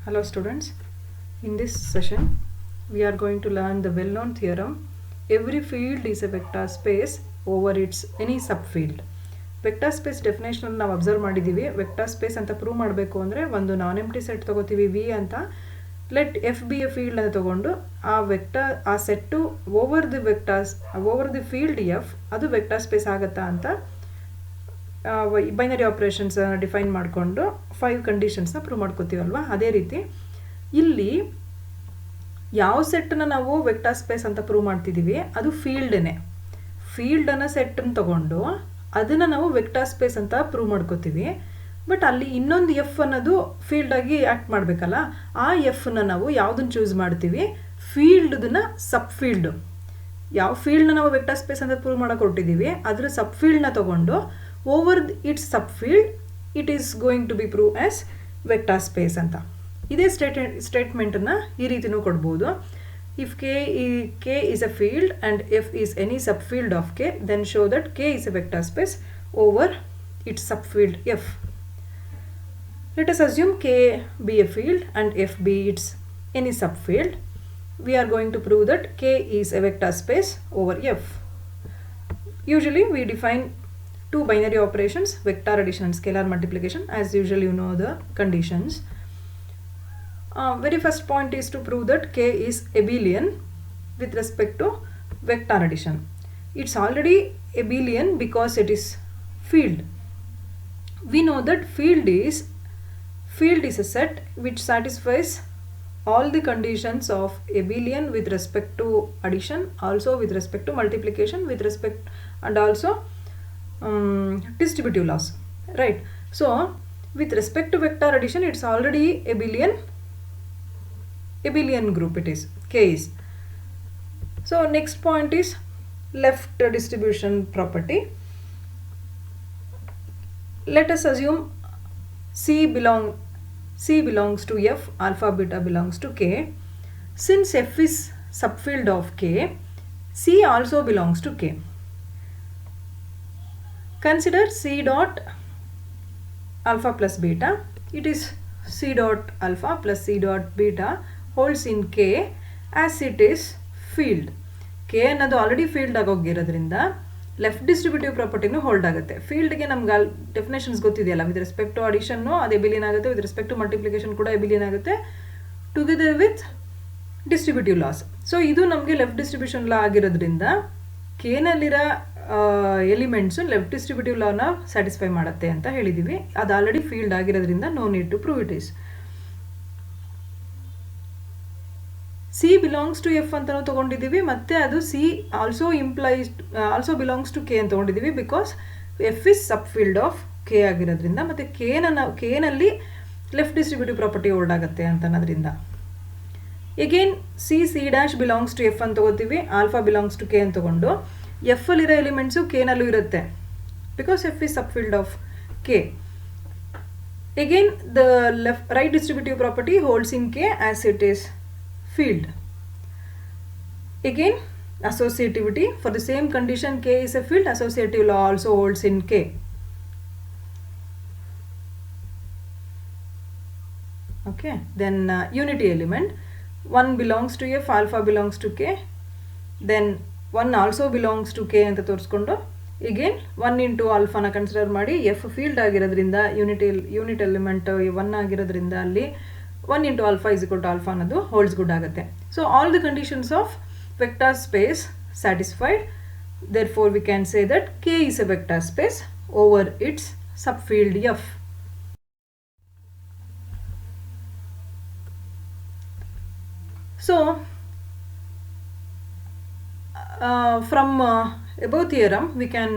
Hello students, in this session we are going to learn the well-known theorem every field is a vector space over its any subfield. Vector space definition ನಾವು observe ಮಾಡಿದ್ದೀವಿ. Vector space ಅಂತ prove ಮಾಡಬೇಕು ಅಂದರೆ ಒಂದು ನಾನ್ empty set ತಗೋತೀವಿ V ಅಂತ, let F B a field ಅಂತ ತಗೊಂಡು ಆ ವೆಕ್ಟರ್ ಆ set over the field F ಅದು ವೆಕ್ಟರ್ ಸ್ಪೇಸ್ ಆಗುತ್ತಾ ಅಂತ ಬೈನರಿ ಆಪ್ರೇಷನ್ಸ್ ಡಿಫೈನ್ ಮಾಡಿಕೊಂಡು 5 ಕಂಡೀಷನ್ಸ್ನ ಪ್ರೂವ್ ಮಾಡ್ಕೋತೀವಲ್ವ. ಅದೇ ರೀತಿ ಇಲ್ಲಿ ಯಾವ ಸೆಟ್ಟನ್ನು ನಾವು ವೆಕ್ಟರ್ ಸ್ಪೇಸ್ ಅಂತ ಪ್ರೂವ್ ಮಾಡ್ತಿದ್ದೀವಿ ಅದು ಫೀಲ್ಡನ್ನು ಸೆಟ್ಟನ್ನು ತಗೊಂಡು ಅದನ್ನು ನಾವು ವೆಕ್ಟರ್ ಸ್ಪೇಸ್ ಅಂತ ಪ್ರೂವ್ ಮಾಡ್ಕೋತೀವಿ. ಬಟ್ ಅಲ್ಲಿ ಇನ್ನೊಂದು ಎಫ್ ಅನ್ನೋದು ಫೀಲ್ಡಾಗಿ ಆ್ಯಕ್ಟ್ ಮಾಡಬೇಕಲ್ಲ, ಆ ಎಫ್ನ ನಾವು ಯಾವುದನ್ನು ಚೂಸ್ ಮಾಡ್ತೀವಿ, ಫೀಲ್ಡ್ದನ್ನ ಸಬ್ ಫೀಲ್ಡು. ಯಾವ ಫೀಲ್ಡ್ನ ನಾವು ವೆಕ್ಟರ್ ಸ್ಪೇಸ್ ಅಂತ ಪ್ರೂವ್ ಮಾಡೋಕೆ ಹೊರಟಿದ್ದೀವಿ ಅದರ ಸಬ್ ಫೀಲ್ಡ್ನ ತಗೊಂಡು over it's sub field it is going to be prove as vector space ಅಂತ. ಇದೇ ಸ್ಟೇಟ್ಮೆಂಟನ್ನು ಈ ರೀತಿಯೂ ಕೊಡ್ಬೋದು. If k is a field and f is any subfield of k, then show that k is a vector space over its subfield f. Let us assume k be a field and f be its any subfield. We are going to prove that k is a vector space over f. Usually we define two binary operations, vector addition and scalar multiplication. As usual, you know the conditions. Very first point is to prove that k is abelian with respect to vector addition. It's already abelian because it is field. We know that field is a set which satisfies all the conditions of abelian with respect to addition, also with respect to multiplication, with respect and also distributive laws, right? So with respect to vector addition it's already abelian group, it is k is. So next point is left distribution property. Let us assume c belongs to f, alpha beta belongs to k. Since f is subfield of k, c also belongs to k. Consider c dot alpha plus beta. It is c dot alpha plus c dot beta holds in k as it is field. k ಅನ್ನೋದು already field ಆಗೋಗಿರೋದ್ರಿಂದ left distributive ಪ್ರಾಪರ್ಟಿನೂ hold ಆಗುತ್ತೆ. ಫೀಲ್ಡ್ಗೆ ನಮ್ಗೆ definitions ಗೊತ್ತಿದೆಯಲ್ಲ, with respect to ಅಡಿಷನ್ನು ಅದು abelian ಆಗುತ್ತೆ, ವಿತ್ ರೆಸ್ಪೆಕ್ಟ್ ಟು ಮಲ್ಟಿಪ್ಲಿಕೇಶನ್ ಕೂಡ ಎಬಿಲಿಯನ್ ಆಗುತ್ತೆ, together with distributive laws. So ಇದು ನಮಗೆ ಲೆಫ್ಟ್ ಡಿಸ್ಟ್ರಿಬ್ಯೂಷನ್ ಲಾ ಆಗಿರೋದ್ರಿಂದ ಕೇನಲ್ಲಿರೋ ಎಲಿಮೆಂಟ್ಸು ಲೆಫ್ಟ್ ಡಿಸ್ಟ್ರಿಬ್ಯೂಟಿವ್ ಲಾನ ಸ್ಯಾಟಿಸ್ಫೈ ಮಾಡುತ್ತೆ ಅಂತ ಹೇಳಿದ್ದೀವಿ. ಅದು ಆಲ್ರೆಡಿ ಫೀಲ್ಡ್ ಆಗಿರೋದ್ರಿಂದ no need to prove it is. C belongs to F ಅಂತಲೂ ತೊಗೊಂಡಿದ್ದೀವಿ, ಮತ್ತು ಅದು C also belongs to K ಅಂತ ತೊಗೊಂಡಿದ್ದೀವಿ because F is sub field of K ಆಗಿರೋದ್ರಿಂದ, ಮತ್ತು ಕೇನಲ್ಲಿ ಲೆಫ್ಟ್ ಡಿಸ್ಟ್ರಿಬ್ಯೂಟಿವ್ ಪ್ರಾಪರ್ಟಿ ಹೋಲ್ಡ್ ಆಗುತ್ತೆ ಅಂತ ಅನ್ನೋದ್ರಿಂದ. Again C dash belongs to F ಅಂತ ತೊಗೋತೀವಿ, ಆಲ್ಫಾ ಬಿಲಾಂಗ್ಸ್ ಟು ಕೆ ಅಂತ ತೊಗೊಂಡು ಎಫ್ ಅಲ್ಲಿರೋ ಎಲಿಮೆಂಟ್ಸು ಕೆನಲ್ಲೂ ಇರುತ್ತೆ because F is sub field of K. Again the right distributive property holds in K as it is field. Again associativity, for the same condition k is a field, associative law also holds in k. Okay, then unity element, 1 belongs to f, alpha belongs to k, then 1 also belongs to k ಅಂತ ತೋರಿಸ್ಕೊಂಡು again 1 into alpha ನ consider ಮಾಡಿ f field ಆಗಿರೋದ್ರಿಂದ unit element 1 ಆಗಿರೋದ್ರಿಂದ ಅಲ್ಲಿ 1 into alpha is equal to alpha ಅನ್ನೋದು holds good ಆಗುತ್ತೆ. So all the conditions of vector space satisfied, therefore we can say that k is a vector space over its subfield f. So from above theorem we can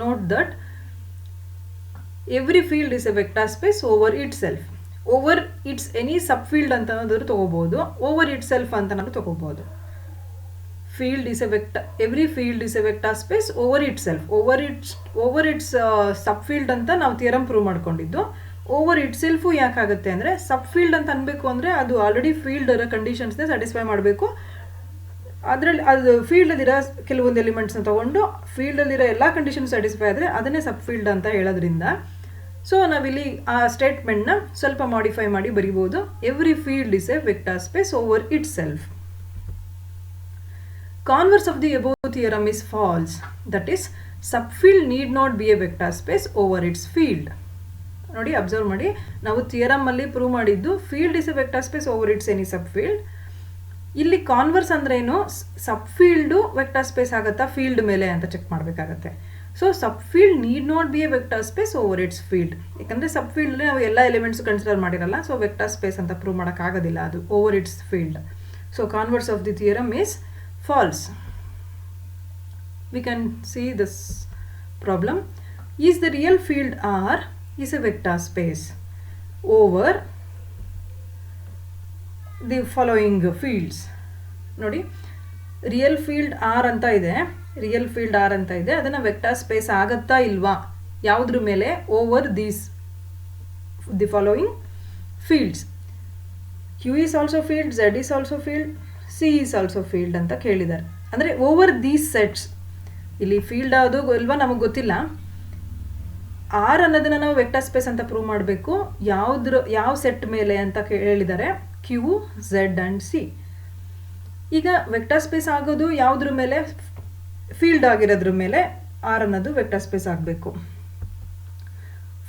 note that every field is a vector space over itself. Over its any sub field ಅಂತ ಅನ್ನೋದಾದ್ರು ತೊಗೋಬೋದು, over itself ಅಂತನಾದ್ರು ತೊಗೋಬೋದು. Field is a vector, every field is a vector space over itself. Over it's sub field ಅಂತ ನಾವು theorem prove ಮಾಡ್ಕೊಂಡಿದ್ದು. Over itself ಯಾಕಾಗುತ್ತೆ ಅಂದರೆ ಸಬ್ ಫೀಲ್ಡ್ ಅಂತ ಅನ್ಬೇಕು ಅಂದರೆ ಅದು ಆಲ್ರೆಡಿ ಫೀಲ್ಡರ ಕಂಡೀಷನ್ಸ್ನೇ ಸ್ಯಾಟಿಸ್ಫೈ ಮಾಡಬೇಕು. ಅದರಲ್ಲಿ ಅದು ಫೀಲ್ಡಲ್ಲಿರೋ ಕೆಲವೊಂದು ಎಲಿಮೆಂಟ್ಸ್ನ ತೊಗೊಂಡು ಫೀಲ್ಡಲ್ಲಿರೋ ಎಲ್ಲ ಕಂಡೀಷನ್ ಸ್ಯಾಟಿಸ್ಫೈ ಆದರೆ ಅದನ್ನೇ ಸಬ್ ಫೀಲ್ಡ್ ಅಂತ ಹೇಳೋದ್ರಿಂದ ಸೊ ನಾವಿಲ್ಲಿ ಆ ಸ್ಟೇಟ್ಮೆಂಟ್ನ ಸ್ವಲ್ಪ ಮಾಡಿಫೈ ಮಾಡಿ ಬರಿಬೋದು. Every field is a vector space over it self. Converse of the above theorem is false. That is, subfield need not be a vector space over its field. ನೋಡಿ observe ಮಾಡಿ, ನಾವು theorem ಅಲ್ಲಿ prove ಮಾಡಿದ್ದು field is a vector space over its any sub field. ಇಲ್ಲಿ converse ಅಂದ್ರೆ ಏನು, ಸಬ್ field vector space ಆಗುತ್ತಾ field ಮೇಲೆ ಅಂತ ಚೆಕ್ ಮಾಡಬೇಕಾಗತ್ತೆ. So sub field need not be A vector space over it's field. ಯಾಕಂದರೆ ಸಬ್ ಫೀಲ್ಡ್ ನಾವು ಎಲ್ಲ ಎಲಿಮೆಂಟ್ಸ್ ಕನ್ಸಿಡರ್ ಮಾಡಿರಲ್ಲ, ಸೊ ವೆಕ್ಟರ್ ಸ್ಪೇಸ್ ಅಂತ ಪ್ರೂವ್ ಮಾಡೋಕ್ಕಾಗೋದಿಲ್ಲ ಅದು over it's field. So converse of the theorem is false. We can see this problem. Is the real field R is a vector space over the following fields. ನೋಡಿ, real field R ಅಂತ ಇದೆ, real field R ಅಂತ ಇದೆ, ಅದನ್ನು vector space ಆಗುತ್ತಾ ಇಲ್ವಾ ಯಾವುದ್ರ ಮೇಲೆ, over these the following fields. Q is also field, Z is also field, C is also field ಅಂತ ಕೇಳಿದ್ದಾರೆ. ಅಂದರೆ ಓವರ್ ದೀಸ್ ಸೆಟ್ಸ್, ಇಲ್ಲಿ ಫೀಲ್ಡ್ ಯಾವುದು ಇಲ್ವಾ ನಮಗೆ ಗೊತ್ತಿಲ್ಲ. ಆರ್ ಅನ್ನೋದನ್ನು ನಾವು ವೆಕ್ಟರ್ ಸ್ಪೇಸ್ ಅಂತ ಪ್ರೂವ್ ಮಾಡಬೇಕು. ಯಾವ ಸೆಟ್ ಮೇಲೆ ಅಂತ ಹೇಳಿದ್ದಾರೆ, ಕ್ಯೂ, ಝೆಡ್ ಆ್ಯಂಡ್ ಸಿ. ಈಗ ವೆಕ್ಟರ್ ಸ್ಪೇಸ್ ಆಗೋದು ಯಾವುದ್ರ ಮೇಲೆ, ಫೀಲ್ಡ್ ಆಗಿರೋದ್ರ ಮೇಲೆ ಆರ್ ಅನ್ನೋದು ವೆಕ್ಟರ್ ಸ್ಪೇಸ್ ಆಗಬೇಕು.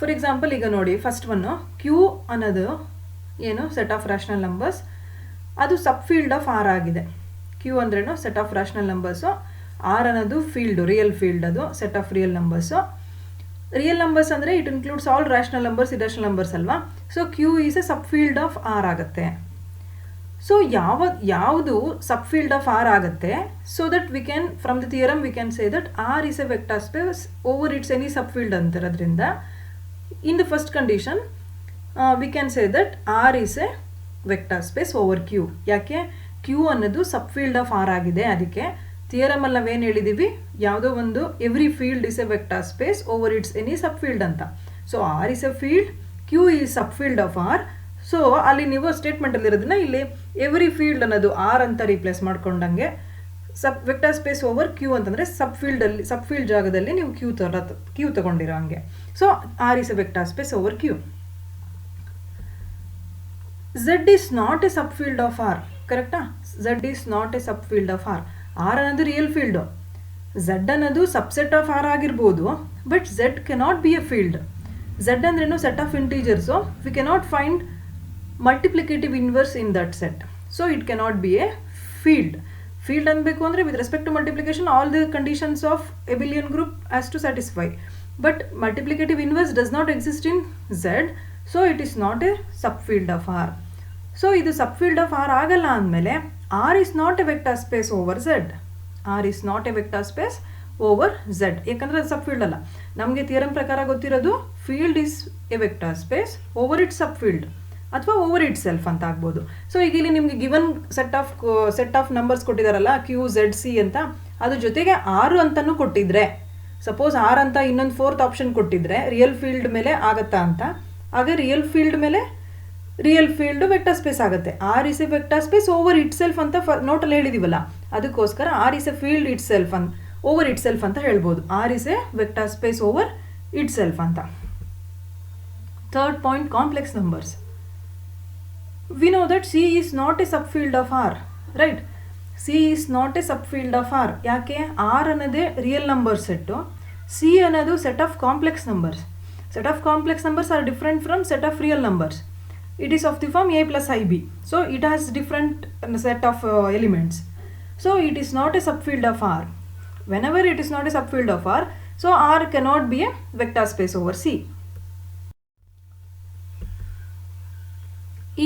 ಫಾರ್ ಎಕ್ಸಾಂಪಲ್ ಈಗ ನೋಡಿ, ಫಸ್ಟ್ ಒನ್ನು ಕ್ಯೂ ಅನ್ನೋದು ಏನು, ಸೆಟ್ ಆಫ್ ರ್ಯಾಷನಲ್ ನಂಬರ್ಸ್, ಅದು ಸಬ್ ಫೀಲ್ಡ್ ಆಫ್ ಆರ್ ಆಗಿದೆ. ಕ್ಯೂ ಅಂದ್ರೇನು, set of rational numbers. R ಅನ್ನೋದು ಫೀಲ್ಡು, ರಿಯಲ್ ಫೀಲ್ಡ್, ಅದು set of real numbers. Real numbers ಅಂದರೆ it includes all rational numbers, irrational numbers ಅಲ್ವಾ. So Q is a sub field of R ಆಗುತ್ತೆ. So ಯಾವುದು sub field of R ಆಗುತ್ತೆ, so that we can from the theorem we can say that R is a vector space over its any sub field ಅಂತಿರೋದ್ರಿಂದ in the first condition we can say that R is a vector space over Q. ಯಾಕೆ, Q ಅನ್ನೋದು sub field of R ಆಗಿದೆ. ಅದಕ್ಕೆ theorem ಅಲ್ಲಿ ನಾವೇನು ಹೇಳಿದ್ದೀವಿ, ಯಾವುದೋ ಒಂದು every field is a vector space over its any sub field ಅಂತ. So R is a field, Q is sub field of R. So ಅಲ್ಲಿ ನೀವು ಸ್ಟೇಟ್ಮೆಂಟಲ್ಲಿ ಇರೋದನ್ನ ಇಲ್ಲಿ ಎವ್ರಿ ಫೀಲ್ಡ್ ಅನ್ನೋದು ಆರ್ ಅಂತ ರೀಪ್ಲೇಸ್ ಮಾಡ್ಕೊಂಡಂಗೆ ವೆಕ್ಟರ್ ಸ್ಪೇಸ್ ಓವರ್ ಕ್ಯೂ ಅಂತಂದರೆ ಸಬ್ ಫೀಲ್ಡ್ ಜಾಗದಲ್ಲಿ ನೀವು ಕ್ಯೂ ತಗೊಂಡಿರೋ ಹಂಗೆ. So R is a vector space over Q. Z is not a subfield of R. ಕರೆಕ್ಟಾ? Z is not a subfield of R. R ಅನ್ನೋದು real field, Z ಅನ್ನೋದು subset of R ಆಗಿರ್ಬೋದು, but Z cannot be a field. Z ಅಂದ್ರೇನು, set of integers. We cannot find multiplicative inverse in that set, so it cannot be a field. Field ಅನ್ಬೇಕು ಅಂದರೆ with respect to multiplication all the conditions of abelian group has to satisfy, but multiplicative inverse does not exist in Z, so it is not a sub field of R. So ಇದು sub field of R ಆಗಲ್ಲ ಅಂದಮೇಲೆ R is not a vector space over Z. R is not a vector space over Z, ಯಾಕಂದರೆ ಅದು ಸಬ್ field ಅಲ್ಲ. ನಮಗೆ theorem ಪ್ರಕಾರ ಗೊತ್ತಿರೋದು field is a vector space over it sub field ಅಥವಾ over itself ಅಂತ ಆಗ್ಬೋದು. ಸೊ ಈಗ ಇಲ್ಲಿ ನಿಮಗೆ ಗಿವನ್ ಸೆಟ್ ಆಫ್ ನಂಬರ್ಸ್ ಕೊಟ್ಟಿದ್ದಾರಲ್ಲ, ಕ್ಯೂ, ಝೆಡ್, ಸಿ ಅಂತ, ಅದ್ರ ಜೊತೆಗೆ ಆರು ಅಂತಲೂ ಕೊಟ್ಟಿದ್ರೆ, ಸಪೋಸ್ ಆರ್ ಅಂತ ಇನ್ನೊಂದು ಫೋರ್ತ್ ಆಪ್ಷನ್ ಕೊಟ್ಟಿದ್ರೆ ರಿಯಲ್ ಫೀಲ್ಡ್ ಮೇಲೆ ಆಗತ್ತಾ ಅಂತ, ಆಗ ರಿಯಲ್ ಫೀಲ್ಡ್ ಮೇಲೆ ರಿಯಲ್ ಫೀಲ್ಡ್ ವೆಕ್ಟರ್ ಸ್ಪೇಸ್ ಆಗುತ್ತೆ. R is a vector space over itself ಅಂತ ನೋಟಲ್ಲಿ ಹೇಳಿದೀವಲ್ಲ, ಅದಕ್ಕೋಸ್ಕರ R is a field itself over itself ಅಂತ ಹೇಳ್ಬೋದು. R is a vector space over itself ಅಂತ. Third point, complex numbers. We know that C is not a sub field of R, right? C is not a sub field of R. ಯಾಕೆ? R ಅನ್ನೋದೇ real number set, C ಅನ್ನೋದು set of complex numbers. Set of complex numbers are different from set of real numbers. It is of the form a plus ib. So it has different set of elements. So it is not a subfield of R. Whenever it is not a subfield of R, so R cannot be a vector space over C.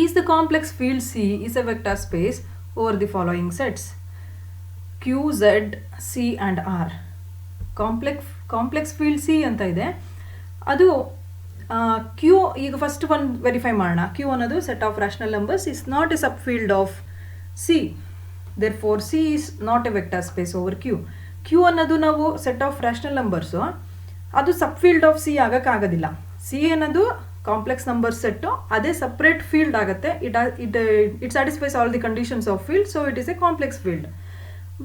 Is the complex field C is a vector space over the following sets: Q, Z, C and R. Complex field C ಅಂತ ಇದೆ. ಅದು Q, ಈಗ first ಒಂದು verify ಮಾಡೋಣ. Q ಅನ್ನೋದು set of rational numbers is not a sub field of C, therefore C is not a vector space over Q. Q ಅನ್ನೋದು ನಾವು set of rational numbers, ಅದು ಸಬ್ ಫೀಲ್ಡ್ ಆಫ್ ಸಿ ಆಗೋಕ್ಕಾಗೋದಿಲ್ಲ. C ಅನ್ನೋದು complex number set, ಅದೇ separate field ಆಗುತ್ತೆ. It satisfies all the conditions of field, so it is a complex field.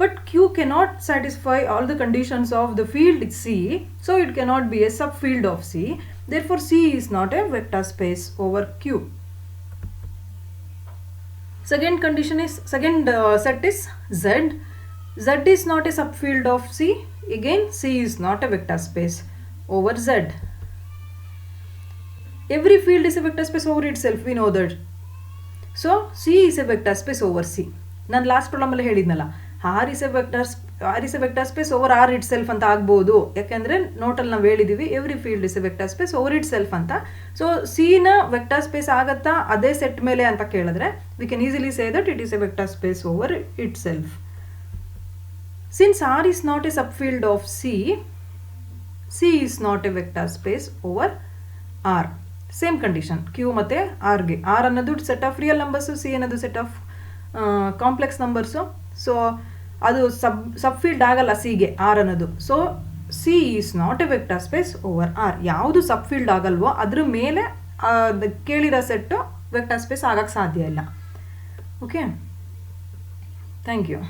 But Q cannot satisfy all the conditions of the field C, so it cannot be a subfield of C. Therefore, C is not a vector space over Q. Second condition is, second set is Z. Z is not a subfield of C. Again, C is not a vector space over Z. Every field is a vector space over itself, we know that. So, C is a vector space over C. ನಾನು last ಪ್ರಾಬ್ಲಮಲ್ಲಿ ಹೇಳಿದ್ನಲ್ಲ, R is a vector space over R itself ಅಂತ ಆಗ್ಬೋದು. ಯಾಕೆಂದರೆ ನೋಟಲ್ಲಿ ನಾವು ಹೇಳಿದ್ದೀವಿ every field is a vector space over itself ಅಂತ. So ಸಿನ vector space ಆಗತ್ತಾ ಅದೇ ಸೆಟ್ ಮೇಲೆ ಅಂತ ಕೇಳಿದ್ರೆ we can easily say that it is a vector space over it self. Since R is not a subfield of C, C is not a vector space over R. Same condition, Q ಮತ್ತೆ R ಗೆ. R ಅನ್ನೋದು set of real numbers, C ಅನ್ನೋದು set of complex numbers. So ಅದು ಸಬ್ಫೀಲ್ಡ್ ಆಗಲ್ಲ ಸಿಗೆ R ಅನ್ನೋದು. So C is not a vector space over R. ಯಾವುದು ಸಬ್ಫೀಲ್ಡ್ ಆಗಲ್ವೋ ಅದ್ರ ಮೇಲೆ ಕೇಳಿರೋ ಸೆಟ್ಟು ವೆಕ್ಟರ್ ಸ್ಪೇಸ್ ಆಗಕ್ಕೆ ಸಾಧ್ಯ ಇಲ್ಲ. Okay, thank you.